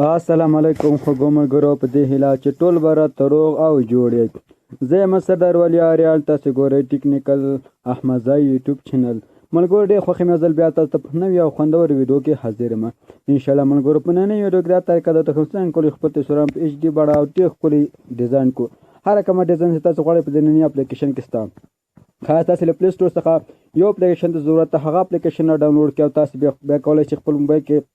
السلام علیکم خوږو ملګرو، په دې هیله چې ټول به راته روغ او جوړ یې. زه یم سردار ولی اریال، تاسې ګورئ ټیکنیکل احمدزی یوټیوب چینل. ملګرو ډېر خوښ یم ځل بیا تاسو ته په نوې او خوندور ویډیو کې حاضر یم. انشاءالله ملګرو په نننۍ ویډیو کې دا طریقه درته ښیم څنګه کولی خپل تصویران په HD بڼه او ډېر ښکلي ډیزاین کړو. هر کومه ډیزاین چې تاسو غواړئ په دې نننۍ اپلیکیشن کې شته. خاص تاسې له پلی سټور څخه یو اپلیکیشن ته ضرورت ته هغه اپلیکیشن را ډاونلوډ کړئ او تاسې بیا کولی شئ خپل موبایل کې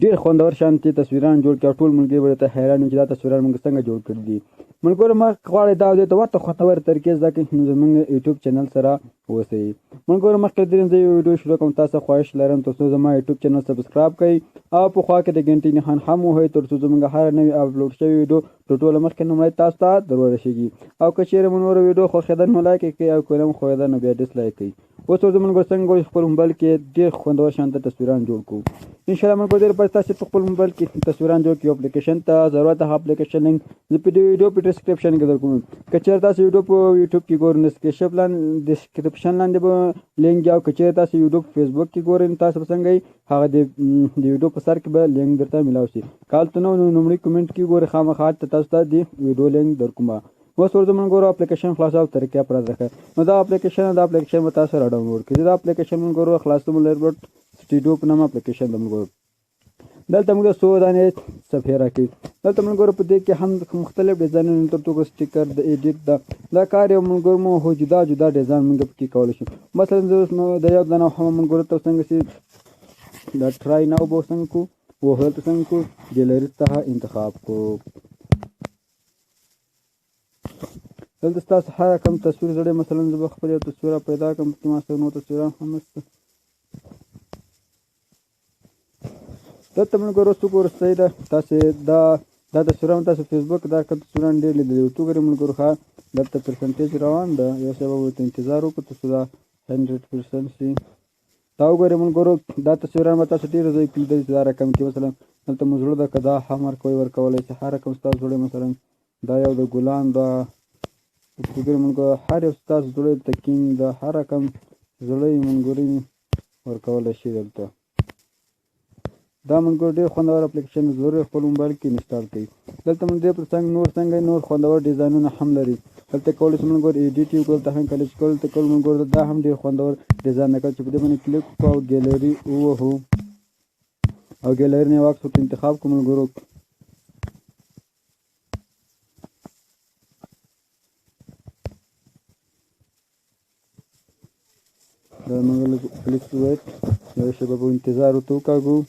ډېر خوندور شانتي تصویران جوړ کړي او ټول ملګري به درته حیران وي چې دا تصویران موږ څنګه جوړ کړي دي. ملګرو ما غواړئ دا ویډیو ته ورته خوندورې طریقې زده کړئ نو زموږ یوټیوب چینل سره اوسئ. ملګرو مخکې له دې زه یو ویډیو شروع کوم، تاسو خواهش لرم تر څو زما یوټیوب چینل سبسکرایب کړئ او په خوا کې د ګنټې نښان هم ووهئ تر څو زموږ هره نوې اپلوډ شوې ویډیو تر ټولو مخکې لومړی تاسو ته در ورسیږي. او که چیرې مو نوره ویډیو خوښېده نو لایک یې کړئ او که نه مو خوښېده نو بیا ډسلایک کړئ. اوس ورځو ملګرو څنګه کولی خپل موبایل کې ډېر خوندور شانته تصویران جوړ کړو. انشاءالله ملګرو دې لپاره تاسې په خپل موبایل کې تصویران جوړ کړئ. اپلیکیشن ته ضرورت هغه اپلیکیشن لینک زه په دې ویډیو په ډسکرپشن کې درکوم. که چېرې تاسو ویډیو په یوټیوب کې ګورئ نو ډسکرپشن لاندې به لینک وي، او که چېرې تاسو ویډیو په فیسبوک کې ګورئ نو تاسو به څنګه هغه د ویډیو په سر کې به لینک درته میلاو شي. که هلته نه نو لومړی کومنټ کې ګورئ خامخا هلته تاسو ته د ویډیو لینک درکوم. اوس ورځو ملګرو اپلیکیشن خلاصو طریقې پر راځه. نو دا اپلیکیشن به تاسو را ډاونلوډ کړئ. دا اپلیکیشن ملګرو خلاصوم لربټ سټوډیو په نامه اپلیکیشن د ملګرو. دلته موږ 100 دانې صفحې راکړي. دلته ملګرو په دې کې هم مختلف ډیزاینونه تر توګه سټیکر د ایډیټ دا کار یو ملګرو مو جدا جدا ډیزاین موږ پکې کولی شو. مثلا زه اوس نو د یو دانه هم ملګرو ته څنګه چې دا ټرای ناو به څنګه کو وهل ته څنګه کو ګیلري څخه انتخاب کو. دلته ستاسو هر کوم تصویر زړی، مثلا زه به خپل یو تصویر پیدا کړم چې ما سره نور تصویران هم نشته. دلته ملګرو څوک وروستی ده تاسې دا تصویران تاسو فیسبوک دا تصویران ډېر لیدلي وو. وګورئ ملګرو ښه دلته پرسنټیج روان ده، یو څه به ورته انتظار وکړو تر څو دا 100% شي. دا وګورئ ملګرو دا تصویران به تاسو ډېر ځای کې لیدلي چې دا رقم کې مثلا دلته مو زړه ده که دا هم ورکولی شي. هر رقم ستاسو زړی، مثلا دا یو د ګلان دا وګورئ ملګرو هر یو ستاسو زړی د کینګ دا هر رقم زړی ملګري ورکولی شي. دلته دا ملګرو ډېر خوندور اپلیکیشن ضرور خپل موبایل کې انسټال کړئ. دلته موږ دې پر څنګه نور خوندور ډیزاینونه هم لري. دلته کولی شئ ملګرو ایډیټ یې کړو، دلته هم کله چې کول ته کول ملګرو دا هم ډېر خوندور ډیزاین دی. کله چې په دې باندې کلیک وکړو او ګیلري ووهو او ګیلري نه یو عکس ورته انتخاب کړو ملګرو. دا موږ کلیک وایټ یو شیبه به انتظار ورته وکاږو.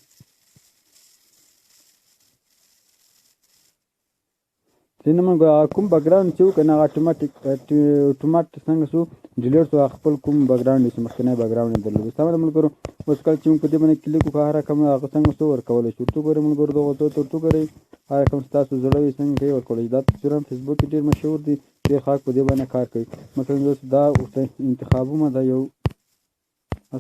ځینې موږ کوم بکګراونډ چې وو که نه هغه اتومات څنګه شو ډیلیټ شو، خپل کوم بکګراونډ چې مخکینی بکګراونډ یې درلود. سمه ده ملګرو. اوس کله چې موږ په دې باندې کلیک وکړو هر رقم هغه څنګه شو ورکولی شو. ورته وګورئ ملګرو دغه ته ورته وګورئ هر رقم ستاسو زړه وي څنګه کوي ورکولی شي. دا تصویران فیسبوک کې ډېر مشهور دي، ډېر خلک په دې باندې کار کوي. مثلا زه دا ورته انتخابومه، دا یو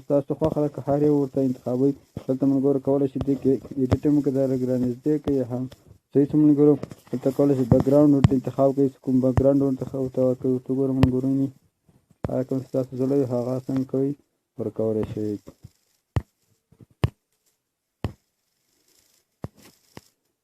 ستاسو خوښه ده که هر یو ورته انتخابوئ. دلته ملګرو کولی شي دې کې ایډیټ هم وکړئ، دا لږ رانږدې کړئ هم صحیح څه ملګرو. دلته کولی شئ بکګراونډ ورته انتخاب کړئ، کوم بکګراونډ ورته ورکوئ. ورته وګورئ ملګرو هر کوم ستاسو زړه وي هغه څنګه کوئ ورکولی شئ.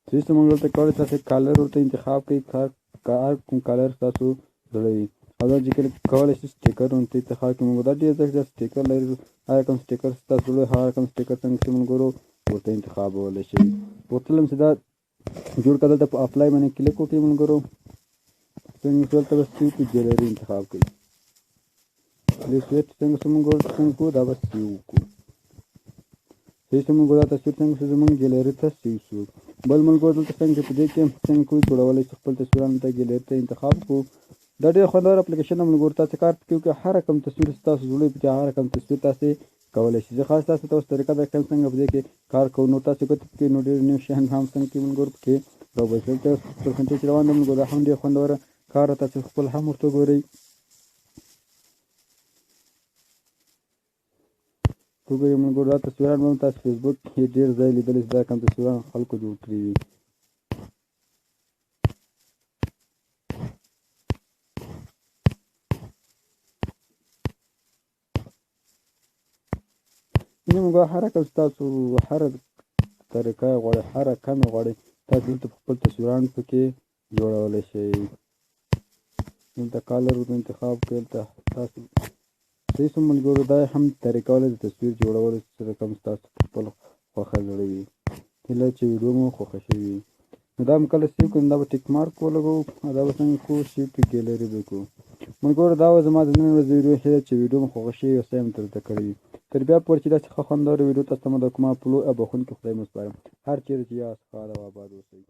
صحیح څه ملګرو ته کولی تاسې کالر ورته انتخاب کړئ، هر کوم کالر ستاسو زړه وي. او دا چې کله کولی شئ سټیکر ورته انتخاب کړئ ملګرو. دا ډېر ځای سټیکر لري، هر کوم سټیکر ستاسو زړه وي هر کوم سټیکر څنګه چې ملګرو ورته انتخابولی شئ. غوښتل یم چې دا جوړ کړه. دلته په اپلای باندې کلیک وکړئ ملګرو. څنګه دلته به سیو په ګیلري انتخاب کړئ. پلیس ویټ څنګه څه ملګرو څنګه کړو دا به سیو وکړو. صحیح څه ملګرو دا تصویر څنګه شو زموږ ګیلري ته سیو شو. بل ملګرو دلته څنګه په دې کې څنګه کوئ جوړولی شئ خپل تصویران ته ګیلري ته انتخاب کړو. دا ډېر خوندور اپلیکیشن ده ملګرو. تاسې کار پکې وکړئ، هر رقم تصویر ستاسو زړه وي پکې هر رقم تصویر تاسې کولی شئ. زه خاص تاسو ته اوس طریقه درکړم څنګه په دې کې کار کوو. نو تاسې ګوتې پکې نو ډېر نوي شیان هم څنګه کوي ملګرو پکې راوباسئ. دلته پرسنټیج روان ده ملګرو، دا هم ډېر خوندوره کار ده، تاسې خپل هم ورته وګورئ. وګورئ ملګرو دا تصویران به هم تاسو فیسبوک کې ډېر ځای لیدلی چې دا کوم تصویران خلکو جوړ کړي وي. ځینې ملګرو هر رقم ستاسو هر طریقه یې غواړئ، هر رقم یې غواړئ، تاسو دلته خپل تصویران پکې جوړولی شئ. دلته کالر انتخاب کړئ، دلته تاسو صحیح شو ملګرو. دا هم طریقه ولې د تصویر جوړولو چې رقم ستاسو په خپل خوښه زړه وي. هیله چې ویډیو مو خوښه شوې وي. نو دا هم کله سیو کړو نو دا به ټیک مارک ولګوو، دا به څنګه کوو، سیو ټو ګیلري به کوو. ملګرو دا وه زما د نن ورځې ویډیو. هیله چې ویډیو مو خوښه شوې وي او څه هم درته کړی وي. تر بیا پورې چې داسې ښه خوندوره ویډیو تاسو ته مو د کومه پلو او بخښونکي خدای مو سپارم. هر چیرې چې یاست ښاد او اباد اوسئ.